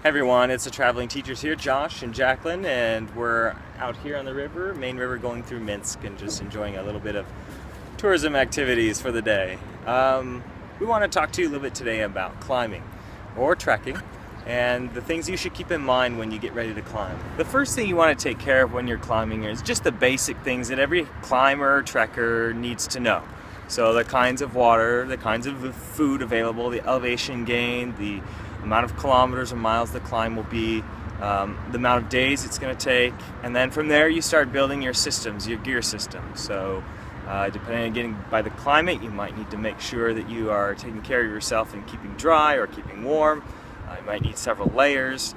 Hey everyone, it's the Traveling Teachers here, Josh and Jacqueline, and we're out here on the river, main river, going through Minsk and just enjoying a little bit of tourism activities for the day. We want to talk to you a little bit today about climbing or trekking and the things you should keep in mind when you get ready to climb. The first thing you want to take care of when you're climbing is just the basic things that every climber or trekker needs to know. So the kinds of water, the kinds of food available, the elevation gain, the amount of kilometers or miles the climb will be, the amount of days it's going to take, and then from there you start building your systems, your gear system. So depending on getting by the climate, you might need to make sure that you are taking care of yourself and keeping dry or keeping warm. You might need several layers.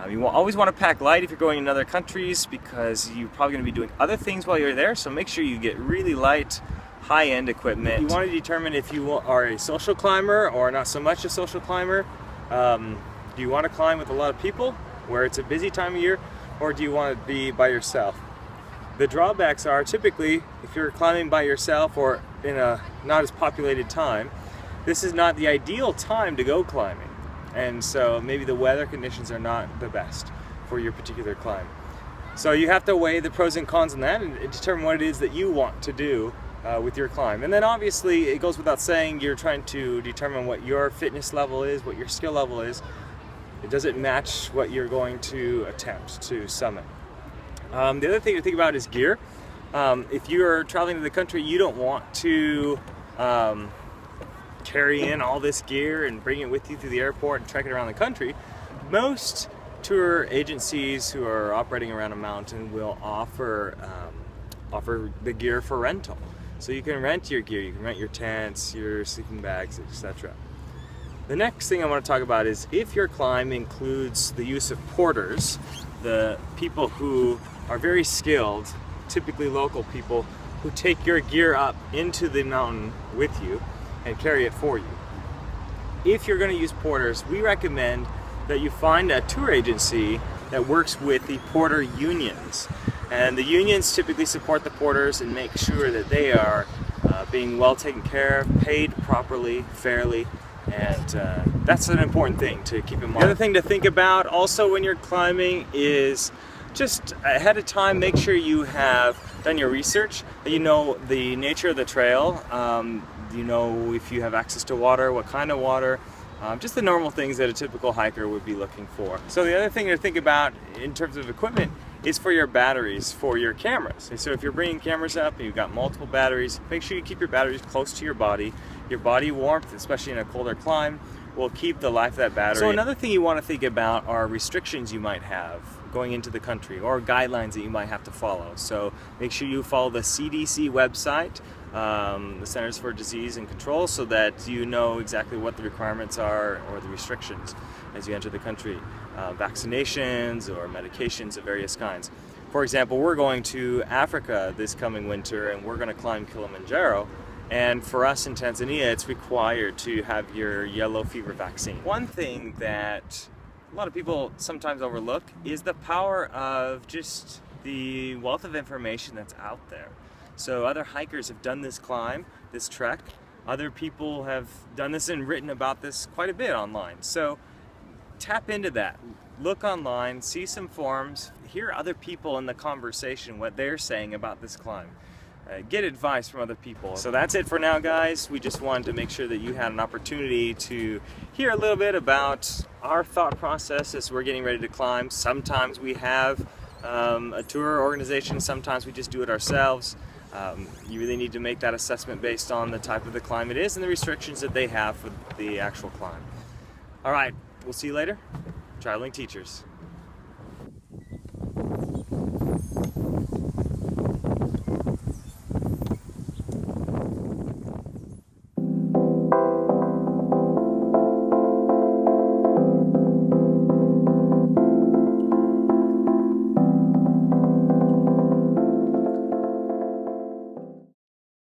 You will always want to pack light if you're going in other countries because you're probably going to be doing other things while you're there, so make sure you get really light, high-end equipment. You want to determine if you are a social climber or not so much a social climber. Do you want to climb with a lot of people where it's a busy time of year, or do you want to be by yourself? The drawbacks are typically if you're climbing by yourself or in a not as populated time, this is not the ideal time to go climbing, and so maybe the weather conditions are not the best for your particular climb. So you have to weigh the pros and cons on that and determine what it is that you want to do with your climb. And then obviously it goes without saying, you're trying to determine what your fitness level is, what your skill level is. It doesn't match what you're going to attempt to summit. The other thing to think about is gear. If you're traveling to the country, you don't want to carry in all this gear and bring it with you through the airport and trek it around the country. Most tour agencies who are operating around a mountain will offer the gear for rental. So you can rent your gear, you can rent your tents, your sleeping bags, etc. The next thing I want to talk about is if your climb includes the use of porters, the people who are very skilled, typically local people, who take your gear up into the mountain with you and carry it for you. If you're going to use porters, we recommend that you find a tour agency that works with the porter unions. And the unions typically support the porters and make sure that they are being well taken care of, paid properly, fairly, and that's an important thing to keep in mind. The other thing to think about also when you're climbing is just ahead of time, make sure you have done your research, that you know the nature of the trail, you know if you have access to water, what kind of water, just the normal things that a typical hiker would be looking for. So the other thing to think about in terms of equipment is for your batteries, for your cameras. And so if you're bringing cameras up and you've got multiple batteries, make sure you keep your batteries close to your body. Your body warmth, especially in a colder climb, will keep the life of that battery. So another thing you want to think about are restrictions you might have going into the country or guidelines that you might have to follow. So make sure you follow the CDC website, the Centers for Disease and Control, so that you know exactly what the requirements are or the restrictions as you enter the country. Vaccinations or medications of various kinds. For example, we're going to Africa this coming winter and we're going to climb Kilimanjaro, and for us in Tanzania it's required to have your yellow fever vaccine. One thing that a lot of people sometimes overlook is the power of just the wealth of information that's out there. So other hikers have done this climb, this trek. Other people have done this and written about this quite a bit online. So tap into that. Look online, see some forums, hear other people in the conversation, what they're saying about this climb. Get advice from other people. So that's it for now, guys. We just wanted to make sure that you had an opportunity to hear a little bit about our thought process as we're getting ready to climb. Sometimes we have a tour organization, sometimes we just do it ourselves. You really need to make that assessment based on the type of the climb it is and the restrictions that they have for the actual climb. All right, we'll see you later. Traveling Teachers.